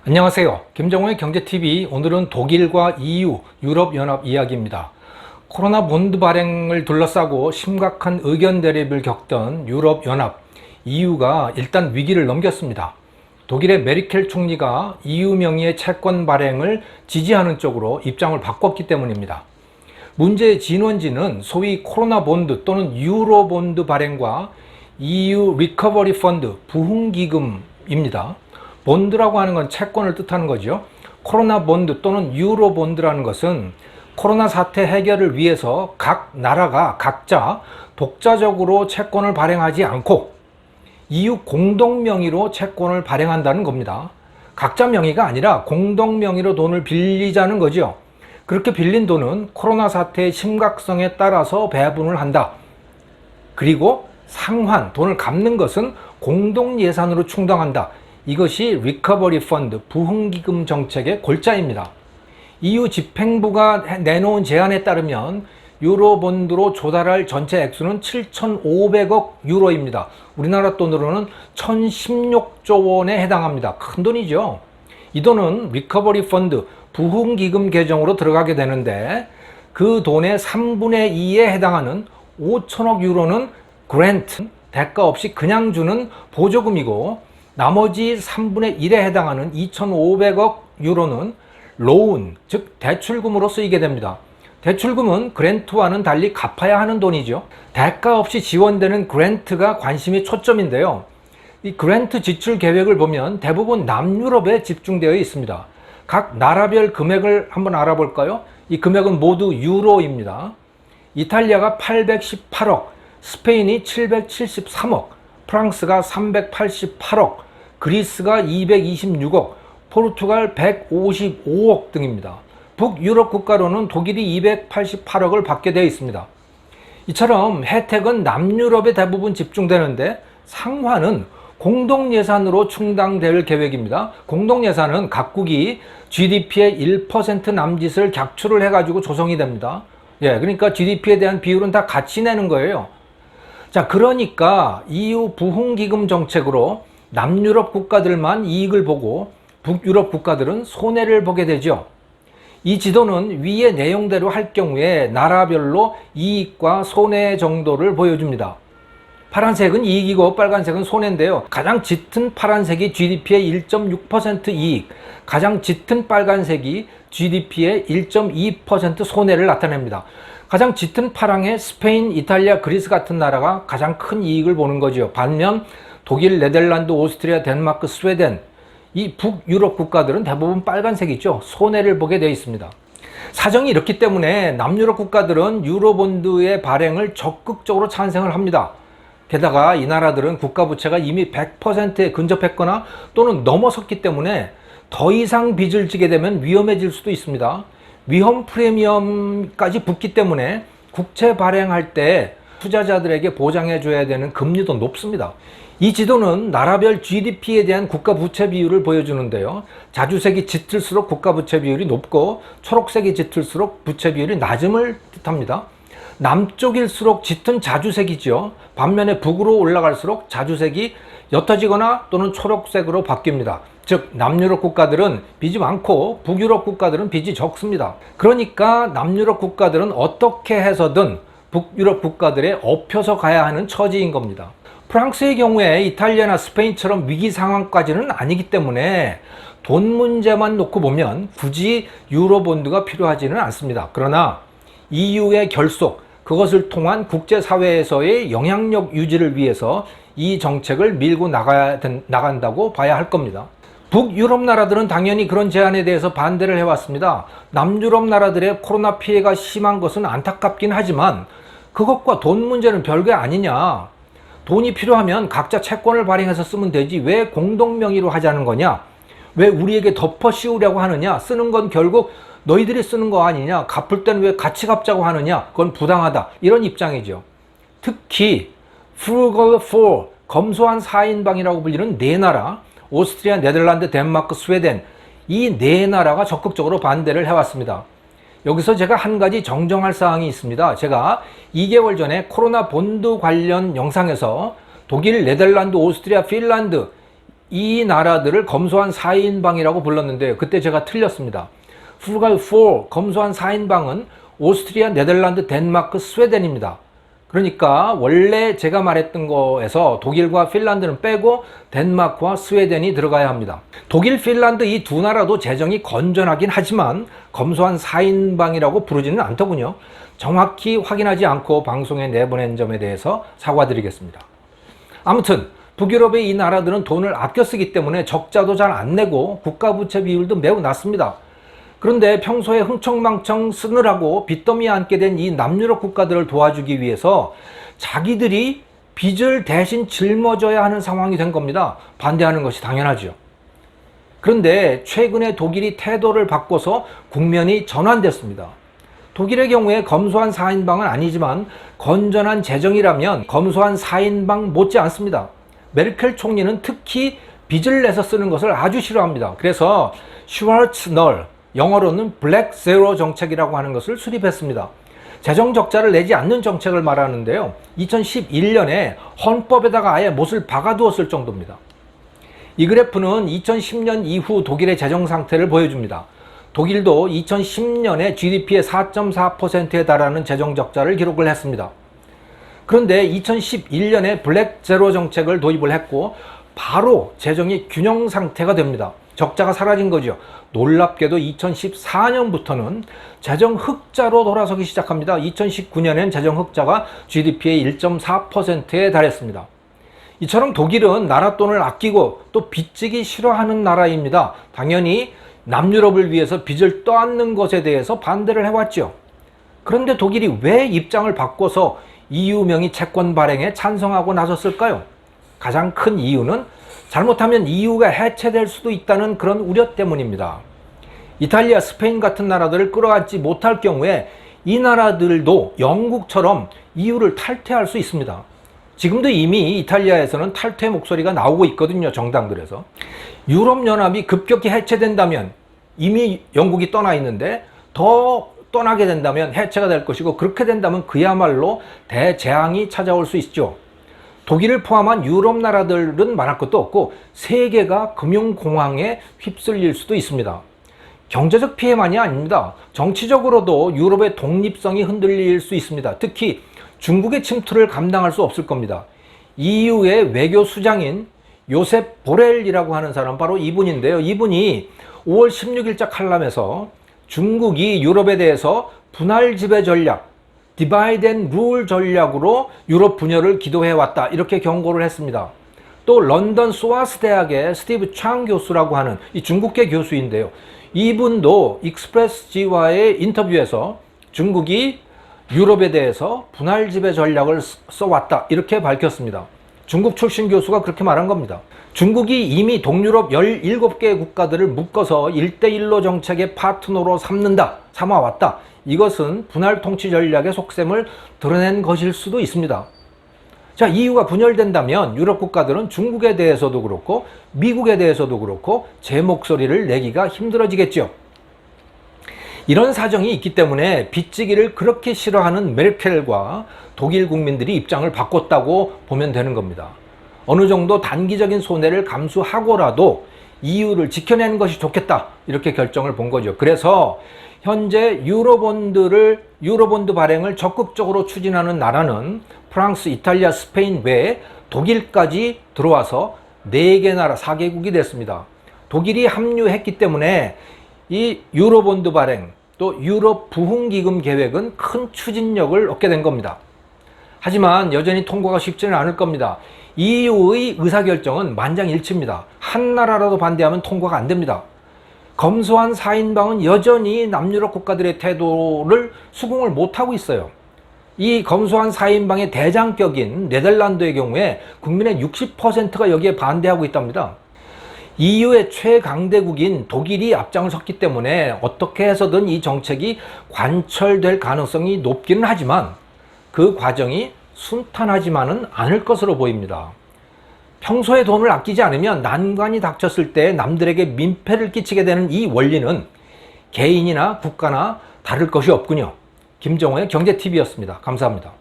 안녕하세요. 김정호의 경제TV. 오늘은 독일과 EU, 유럽연합 이야기입니다. 코로나 본드 발행을 둘러싸고 심각한 의견 대립을 겪던 유럽연합, EU가 일단 위기를 넘겼습니다. 독일의 메르켈 총리가 EU 명의의 채권 발행을 지지하는 쪽으로 입장을 바꿨기 때문입니다. 문제의 진원지는 소위 코로나 본드 또는 유로 본드 발행과 EU 리커버리 펀드 부흥기금입니다. 본드라고 하는 건 채권을 뜻하는 거죠. 코로나 본드 또는 유로 본드라는 것은 코로나 사태 해결을 위해서 각 나라가 각자 독자적으로 채권을 발행하지 않고 EU 공동 명의로 채권을 발행한다는 겁니다. 각자 명의가 아니라 공동 명의로 돈을 빌리자는 거죠. 그렇게 빌린 돈은 코로나 사태의 심각성에 따라서 배분을 한다. 그리고 상환, 돈을 갚는 것은 공동 예산으로 충당한다. 이것이 리커버리 펀드, 부흥기금 정책의 골자입니다. EU 집행부가 내놓은 제안에 따르면 유로본드로 조달할 전체 액수는 7,500억 유로입니다. 우리나라 돈으로는 1,016조 원에 해당합니다. 큰 돈이죠. 이 돈은 리커버리 펀드, 부흥기금 계정으로 들어가게 되는데 그 돈의 3분의 2에 해당하는 5천억 유로는 그랜트, 대가 없이 그냥 주는 보조금이고 나머지 3분의 1에 해당하는 2,500억 유로는 로운, 즉 대출금으로 쓰이게 됩니다. 대출금은 그랜트와는 달리 갚아야 하는 돈이죠. 대가 없이 지원되는 그랜트가 관심이 초점인데요. 이 그랜트 지출 계획을 보면 대부분 남유럽에 집중되어 있습니다. 각 나라별 금액을 한번 알아볼까요? 이 금액은 모두 유로입니다. 이탈리아가 818억, 스페인이 773억, 프랑스가 388억, 그리스가 226억, 포르투갈 155억 등입니다. 북유럽 국가로는 독일이 288억을 받게 되어 있습니다. 이처럼 혜택은 남유럽에 대부분 집중되는데 상환은 공동예산으로 충당될 계획입니다. 공동예산은 각국이 GDP의 1% 남짓을 객출을 해가지고 조성이 됩니다. 그러니까 GDP에 대한 비율은 다 같이 내는 거예요. 자, 그러니까 EU 부흥기금 정책으로 남유럽 국가들만 이익을 보고 북유럽 국가들은 손해를 보게 되죠. 이 지도는 위의 내용대로 할 경우에 나라별로 이익과 손해 정도를 보여줍니다. 파란색은 이익이고 빨간색은 손해인데요. 가장 짙은 파란색이 GDP의 1.6% 이익, 가장 짙은 빨간색이 GDP의 1.2% 손해를 나타냅니다. 가장 짙은 파랑의 스페인, 이탈리아, 그리스 같은 나라가 가장 큰 이익을 보는 거죠. 반면 독일, 네덜란드, 오스트리아, 덴마크, 스웨덴, 이 북유럽 국가들은 대부분 빨간색이죠. 손해를 보게 되어 있습니다. 사정이 이렇기 때문에 남유럽 국가들은 유로본드의 발행을 적극적으로 찬성을 합니다. 게다가 이 나라들은 국가부채가 이미 100%에 근접했거나 또는 넘어섰기 때문에 더 이상 빚을 지게 되면 위험해질 수도 있습니다. 위험 프리미엄까지 붙기 때문에 국채 발행할 때 투자자들에게 보장해 줘야 되는 금리도 높습니다. 이 지도는 나라별 GDP에 대한 국가 부채 비율을 보여주는데요. 자주색이 짙을수록 국가 부채 비율이 높고 초록색이 짙을수록 부채 비율이 낮음을 뜻합니다. 남쪽일수록 짙은 자주색이죠. 반면에 북으로 올라갈수록 자주색이 옅어지거나 또는 초록색으로 바뀝니다. 즉 남유럽 국가들은 빚이 많고 북유럽 국가들은 빚이 적습니다. 그러니까 남유럽 국가들은 어떻게 해서든 북유럽 국가들에 업혀서 가야 하는 처지인 겁니다. 프랑스의 경우에 이탈리아나 스페인처럼 위기 상황까지는 아니기 때문에 돈 문제만 놓고 보면 굳이 유로본드가 필요하지는 않습니다. 그러나 EU의 결속, 그것을 통한 국제사회에서의 영향력 유지를 위해서 이 정책을 밀고 나간다고 봐야 할 겁니다. 북유럽 나라들은 당연히 그런 제안에 대해서 반대를 해왔습니다. 남유럽 나라들의 코로나 피해가 심한 것은 안타깝긴 하지만 그것과 돈 문제는 별개 아니냐. 돈이 필요하면 각자 채권을 발행해서 쓰면 되지 왜 공동 명의로 하자는 거냐? 왜 우리에게 덮어 씌우려고 하느냐? 쓰는 건 결국 너희들이 쓰는 거 아니냐? 갚을 땐 왜 같이 갚자고 하느냐? 그건 부당하다. 이런 입장이죠. 특히 frugal 4, 검소한 4인방이라고 불리는 네 나라, 오스트리아, 네덜란드, 덴마크, 스웨덴, 이 네 나라가 적극적으로 반대를 해왔습니다. 여기서 제가 한 가지 정정할 사항이 있습니다. 제가 2개월 전에 코로나 본드 관련 영상에서 독일, 네덜란드, 오스트리아, 핀란드 이 나라들을 검소한 4인방이라고 불렀는데요. 그때 제가 틀렸습니다. Frugal Four, 검소한 4인방은 오스트리아, 네덜란드, 덴마크, 스웨덴입니다. 그러니까 원래 제가 말했던 거에서 독일과 핀란드는 빼고 덴마크와 스웨덴이 들어가야 합니다. 독일, 핀란드 이 두 나라도 재정이 건전하긴 하지만 검소한 4인방이라고 부르지는 않더군요. 정확히 확인하지 않고 방송에 내보낸 점에 대해서 사과드리겠습니다. 아무튼 북유럽의 이 나라들은 돈을 아껴 쓰기 때문에 적자도 잘 안 내고 국가부채 비율도 매우 낮습니다. 그런데 평소에 흥청망청 쓰느라고 빚더미에 앉게 된 이 남유럽 국가들을 도와주기 위해서 자기들이 빚을 대신 짊어져야 하는 상황이 된 겁니다. 반대하는 것이 당연하죠. 그런데 최근에 독일이 태도를 바꿔서 국면이 전환됐습니다. 독일의 경우에 검소한 4인방은 아니지만 건전한 재정이라면 검소한 4인방 못지 않습니다. 메르켈 총리는 특히 빚을 내서 쓰는 것을 아주 싫어합니다. 그래서 슈왈츠널, 영어로는 블랙 제로 정책이라고 하는 것을 수립했습니다. 재정 적자를 내지 않는 정책을 말하는데요. 2011년에 헌법에다가 아예 못을 박아두었을 정도입니다. 이 그래프는 2010년 이후 독일의 재정 상태를 보여줍니다. 독일도 2010년에 GDP의 4.4%에 달하는 재정 적자를 기록을 했습니다. 그런데 2011년에 블랙 제로 정책을 도입을 했고 바로 재정이 균형 상태가 됩니다. 적자가 사라진 거죠. 놀랍게도 2014년부터는 재정 흑자로 돌아서기 시작합니다. 2019년엔 재정 흑자가 GDP의 1.4%에 달했습니다. 이처럼 독일은 나라 돈을 아끼고 또 빚지기 싫어하는 나라입니다. 당연히 남유럽을 위해서 빚을 떠안는 것에 대해서 반대를 해왔죠. 그런데 독일이 왜 입장을 바꿔서 EU 명의 채권 발행에 찬성하고 나섰을까요? 가장 큰 이유는 잘못하면 EU가 해체될 수도 있다는 그런 우려 때문입니다. 이탈리아, 스페인 같은 나라들을 끌어안지 못할 경우에 이 나라들도 영국처럼 EU를 탈퇴할 수 있습니다. 지금도 이미 이탈리아에서는 탈퇴 목소리가 나오고 있거든요. 정당들에서. 유럽연합이 급격히 해체된다면 이미 영국이 떠나 있는데 더 떠나게 된다면 해체가 될 것이고 그렇게 된다면 그야말로 대재앙이 찾아올 수 있죠. 독일을 포함한 유럽 나라들은 말할 것도 없고 세계가 금융공황에 휩쓸릴 수도 있습니다. 경제적 피해만이 아닙니다. 정치적으로도 유럽의 독립성이 흔들릴 수 있습니다. 특히 중국의 침투를 감당할 수 없을 겁니다. EU의 외교 수장인 요셉 보렐이라고 하는 사람 바로 이분인데요. 이분이 5월 16일자 칼럼에서 중국이 유럽에 대해서 분할 지배 전략, 디바이드 앤 룰 전략으로 유럽 분열을 기도해 왔다 이렇게 경고를 했습니다. 또 런던 소아스 대학의 스티브 창 교수라고 하는 이 중국계 교수인데요. 이분도 익스프레스지와의 인터뷰에서 중국이 유럽에 대해서 분할 지배 전략을 써왔다 이렇게 밝혔습니다. 중국 출신 교수가 그렇게 말한 겁니다. 중국이 이미 동유럽 17개 국가들을 묶어서 1대1로 정책의 파트너로 삼아왔다. 이것은 분할 통치 전략의 속셈을 드러낸 것일 수도 있습니다. 자, EU가 분열된다면 유럽 국가들은 중국에 대해서도 그렇고 미국에 대해서도 그렇고 제 목소리를 내기가 힘들어지겠죠. 이런 사정이 있기 때문에 빚지기를 그렇게 싫어하는 메르켈과 독일 국민들이 입장을 바꿨다고 보면 되는 겁니다. 어느 정도 단기적인 손해를 감수하고라도 EU를 지켜내는 것이 좋겠다 이렇게 결정을 본 거죠. 그래서 현재 유로본드 발행을 적극적으로 추진하는 나라는 프랑스, 이탈리아, 스페인 외에 독일까지 들어와서 4개 나라, 4개국이 됐습니다. 독일이 합류했기 때문에 이 유로본드 발행 또 유럽 부흥기금 계획은 큰 추진력을 얻게 된 겁니다. 하지만 여전히 통과가 쉽지는 않을 겁니다. EU의 의사결정은 만장일치입니다. 한 나라라도 반대하면 통과가 안 됩니다. 검소한 4인방은 여전히 남유럽 국가들의 태도를 수긍을 못하고 있어요. 이 검소한 4인방의 대장격인 네덜란드의 경우에 국민의 60%가 여기에 반대하고 있답니다. EU의 최강대국인 독일이 앞장을 섰기 때문에 어떻게 해서든 이 정책이 관철될 가능성이 높기는 하지만 그 과정이 순탄하지만은 않을 것으로 보입니다. 평소에 돈을 아끼지 않으면 난관이 닥쳤을 때 남들에게 민폐를 끼치게 되는 이 원리는 개인이나 국가나 다를 것이 없군요. 김정호의 경제TV였습니다. 감사합니다.